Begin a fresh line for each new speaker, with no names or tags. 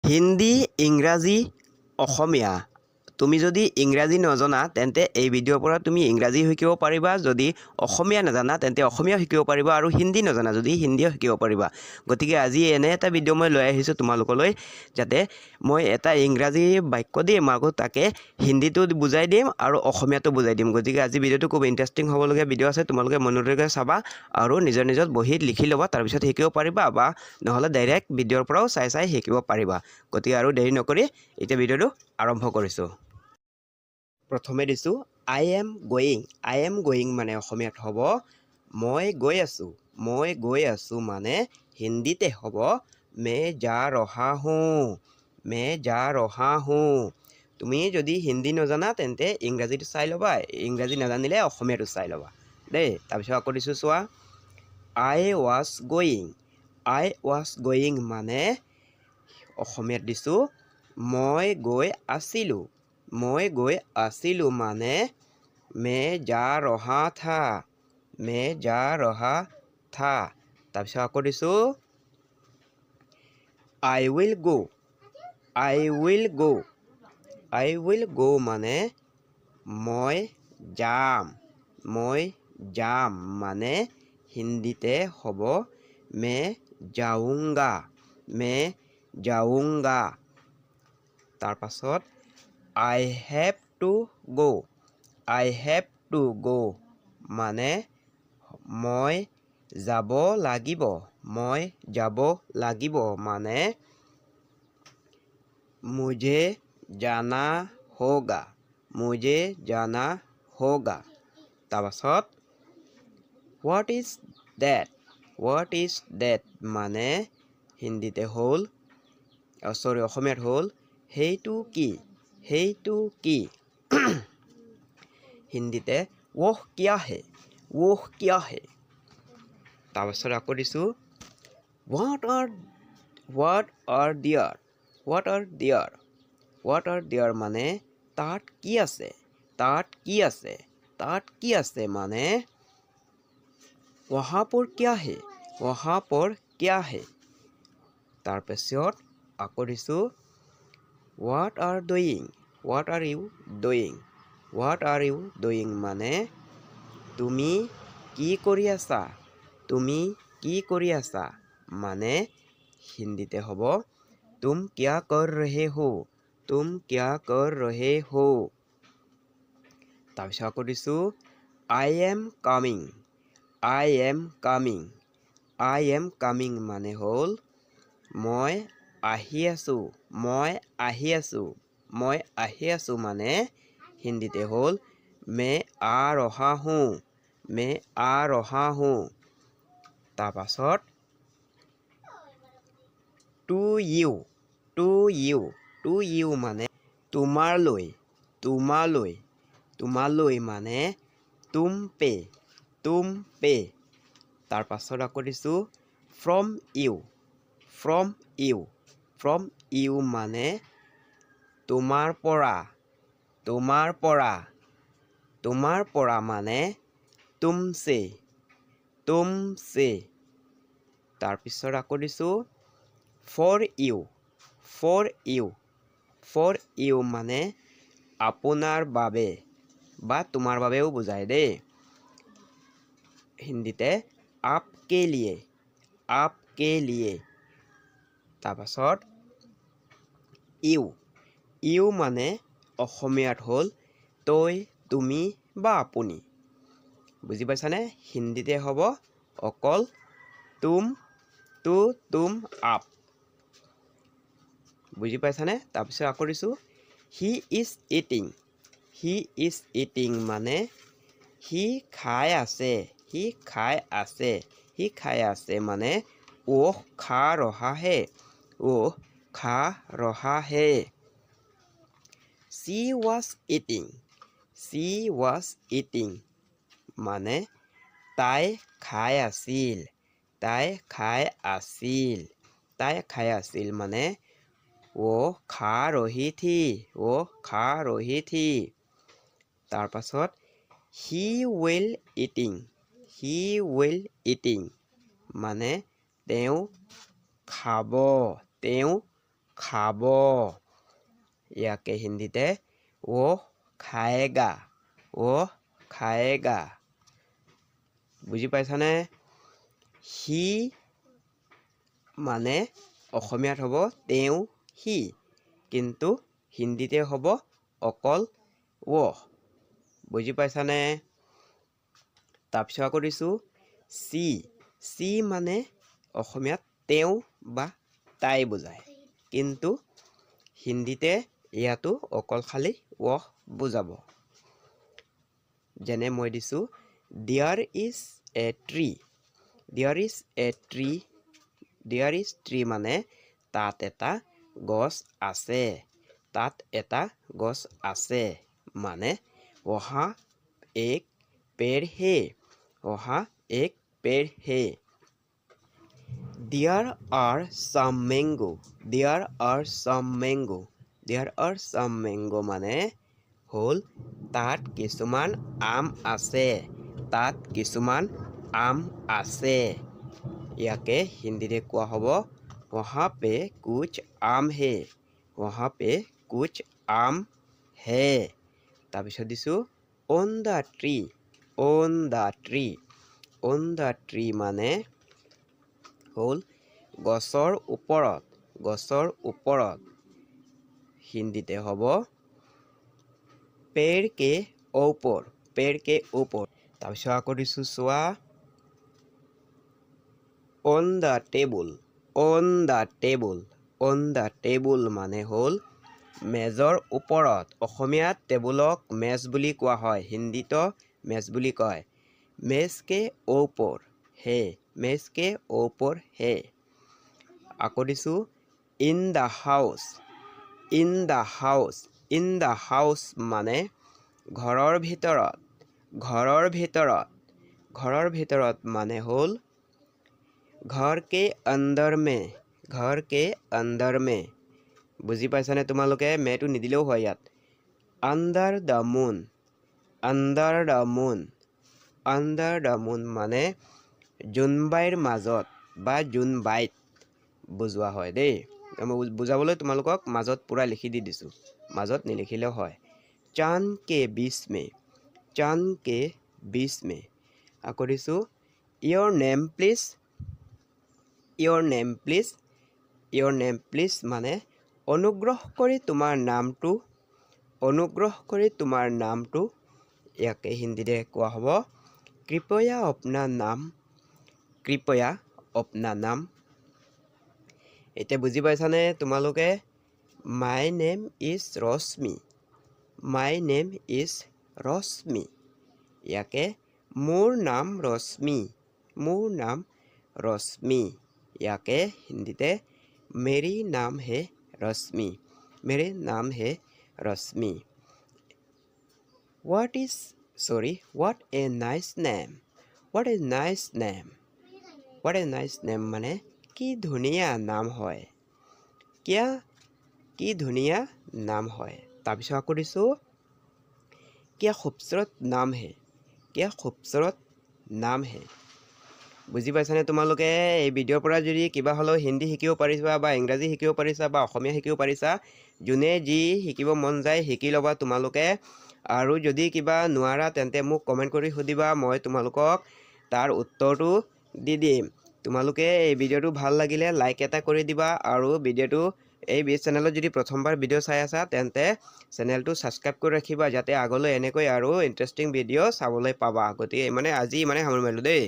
হিন্দী, ইংৰাজী, অসমীয়া। তুমি যদি ইংৰাজী নজনা তেন্তে এই ভিডিঅ'ৰ পৰা তুমি ইংৰাজী শিকিব পাৰিবা। যদি অসমীয়া নাজানা তেন্তে অসমীয়া শিকিব পাৰিবা আৰু হিন্দী নজনা যদি হিন্দীও শিকিব পাৰিবা। গতিকে আজি এনে এটা ভিডিঅ' মই লৈ আহিছোঁ তোমালোকলৈ, যাতে মই এটা ইংৰাজী বাক্য দিম আকৌ তাকে হিন্দীটো বুজাই দিম আৰু অসমীয়াটো বুজাই দিম। গতিকে আজি ভিডিঅ'টো খুব ইণ্টাৰেষ্টিং হ'বলগীয়া ভিডিঅ' আছে। তোমালোকে মনোযোগেৰে চাবা আৰু নিজৰ নিজৰ বহীত লিখি ল'বা, তাৰপিছত শিকিব পাৰিবা বা নহ'লে ডাইৰেক্ট ভিডিঅ'ৰ পৰাও চাই শিকিব পাৰিবা। গতিকে আৰু দেৰি নকৰি এতিয়া ভিডিঅ'টো আৰম্ভ কৰিছোঁ। প্ৰথমে দিছোঁ I am going. I am going মানে অসমীয়াত হ'ব মই গৈ আছোঁ। মই গৈ আছোঁ মানে হিন্দীতে হ'ব মে যা ৰহা হুঁ। মে যা ৰহা হুঁ। তুমি যদি হিন্দী নজানা তেন্তে ইংৰাজীটো চাই ল'বা, ইংৰাজী নাজানিলে অসমীয়াটো চাই ল'বা দেই। তাৰপিছত আকৌ দিছোঁ চোৱা I was going. I was going মানে অসমীয়াত দিছোঁ মই গৈ আছিলোঁ। মই গৈ আছিলোঁ মানে মে যা ৰহা থা। মে যা ৰহা থা। তাৰপিছত আকৌ দিছোঁ I will go. I will go. I will go মানে মই যাম। মই যাম মানে হিন্দীতে হ'ব মে যাউংগা। মে যাউংগা। তাৰপাছত I have to go. I have to go মানে মই যাব লাগিব। মই যাব লাগিব মানে মুঝে জানা হোগা। মুঝে জানা হোগা। তাৰপাছত what is that. What is that মানে হিন্দীতে হ'ল অসমীয়াত হ'ল সেইটো কি। সেইটো কি। হিন্দীতে ওহ কিয়া হে। ওহ কিয়া হে। তাৰপাছত আকৌ দিছোঁ হোৱাট আৰ দিয়াৰ। হোৱাট আৰ দিয়াৰ। হোৱাট আৰ দিয়াৰ মানে তাত কি আছে। তাত কি আছে। তাত কি আছে মানে वहाँ पर क्या है। वहाँ पर क्या है। তাৰপিছত আকৌ দিছোঁ what are doing. What are you doing. What are you doing মানে তুমি কি কৰি আছা। তুমি কি কৰি আছা মানে হিন্দীতে হ'ব তুম কিয়া কৰ ৰহে হো। তুম কিয়া কৰ ৰহে হো। তাৰপিছত আকৌ দিছোঁ I am coming. I am coming. I am coming মানে হ'ল মই আহি আছোঁ। মই আহি আছোঁ। মই আহি আছোঁ মানে হিন্দীতে হ'ল মে আ ৰহা হুঁ। মে আ ৰহা হুঁ। তাৰপাছত to you. To you. To you মানে তোমালৈ। তোমালৈ। তোমালৈ মানে তুম পে। তুম পে। তাৰপাছত আকৌ দিছোঁ from you. From you. From you মানে তোমাৰ পৰা। তোমাৰ পৰা। তোমাৰ পৰা মানে তুমছে। তুমছে। তাৰপিছত আকৌ দিছোঁ for you. For you. For you মানে আপোনাৰ বাবে বা তোমাৰ বাবেও বুজায় দেই। হিন্দীতে আপকে লিয়ে। আপকে লিয়ে। তাৰপাছত ইউ। ইউ মানে অসমীয়াত হ'ল তই, তুমি বা আপুনি। বুজি পাইছানে? হিন্দীতে হ'ব অকল তুম, তু, তুম, আপ। বুজি পাইছানে? তাৰপিছত আকৌ দিছোঁ he is eating. He is eating মানে সি খাই আছে। সি খাই আছে। সি খাই আছে মানে ওহ খা ৰহা হে। ওহ খা ৰহা হে। She was eating. She was eating মানে তাই খাই আছিল। তাই খাই আছিল। তাই খাই আছিল মানে वो खा रही थी। वो खा रही थी। তাৰপাছত he will eating. he will eating মানে তেওঁ খাব। তেওঁ খাব ইয়াকে হিন্দীতে ও খায়েগা ও খায়েগা বুজি পাইছানে সি মানে অসমীয়াত হ'ব তেওঁ সি কিন্তু হিন্দীতে হ'ব অকল ও বুজি পাইছানে তাৰপিছত আকৌ দিছোঁ চি মানে অসমীয়াত তেওঁ বা তাই বুজায় কিন্তু হিন্দীতে ইয়াতো অকল খালি ও বুজাব যেনে মই দিছোঁ there is a tree there is a tree there is tree মানে তাত এটা গছ আছে তাত এটা গছ আছে মানে वहाँ एक पेड़ है वहाँ एक पेड़ है There are some mango there are some mango there are some mango মানে হ'ল তাত কিছুমান আম আছে তাত কিছুমান আম আছে ইয়াকে হিন্দীতে কোৱা হ'ব वहाँ पे कुछ आम है वहाँ पे कुछ आम है তাৰপিছত দিছোঁ on the tree on the tree on the tree মানে হ'ল গছৰ ওপৰত হিন্দীতে হ'ব पेड़ के ऊपर তাৰপিছত আকৌ দিছোঁ চোৱা on the table মানে হ'ল মেজৰ ওপৰত অসমীয়াত টেবুলক মেজ বুলি কোৱা হয় হিন্দীতো মেজ বুলি কয় মেজ কে ওপৰ হে আকৌ দিছোঁ ইন দ্য হাউচ মানে ঘৰৰ ভিতৰত মানে হ'ল घर के अंदर में বুজি পাইছানে তোমালোকে মেটো নিদিলেও হয় ইয়াত আণ্ডাৰ দ্য মুন মানে জোনবাইৰ মাজত বা জোনবাইত বুজোৱা হয় দেই মই বুজাবলৈ তোমালোকক মাজত পুৰা লিখি দি দিছোঁ মাজত নিলিখিলেও হয় চাঁদ কে बीच में আকৌ দিছোঁ your name please মানে অনুগ্ৰহ কৰি তোমাৰ নামটো ইয়াকে হিন্দীতে কোৱা হ'ব কৃপয়া अपना नाम এতিয়া বুজি পাইছানে তোমালোকে my name is ৰশ্মি ইয়াকে মোৰ নাম ৰশ্মি ইয়াকে হিন্দীতে मेरी नाम है रश्मि what a nice name মানে কি ধুনীয়া নাম হয় তাৰপিছত আকৌ দিছোঁ क्या खूबसूरत नाम है বুজি পাইছানে তোমালোকে এই ভিডিঅ'ৰ পৰা যদি কিবা হ'লেও হিন্দী শিকিব পাৰিছা বা ইংৰাজী শিকিব পাৰিছা বা অসমীয়া শিকিব পাৰিছা যোনে যি শিকিব মন যায় শিকি ল'বা তোমালোকে আৰু যদি কিবা নোৱাৰা তেন্তে মোক কমেণ্ট কৰি সুধিবা মই তোমালোকক তাৰ উত্তৰটো দি দিম তোমালোকে এই ভিডিঅ'টো ভাল লাগিলে লাইক এটা কৰি দিবা আৰু ভিডিঅ'টো এই চেনেলত যদি প্ৰথমবাৰ ভিডিঅ' চাই আছা তেন্তে চেনেলটো ছাবস্ক্ৰাইব কৰি ৰাখিবা যাতে আগলৈ এনেকৈ আৰু ইণ্টাৰেষ্টিং ভিডিঅ' চাবলৈ পাবা গতিকে আজি সামৰি মাৰিলোঁ দেই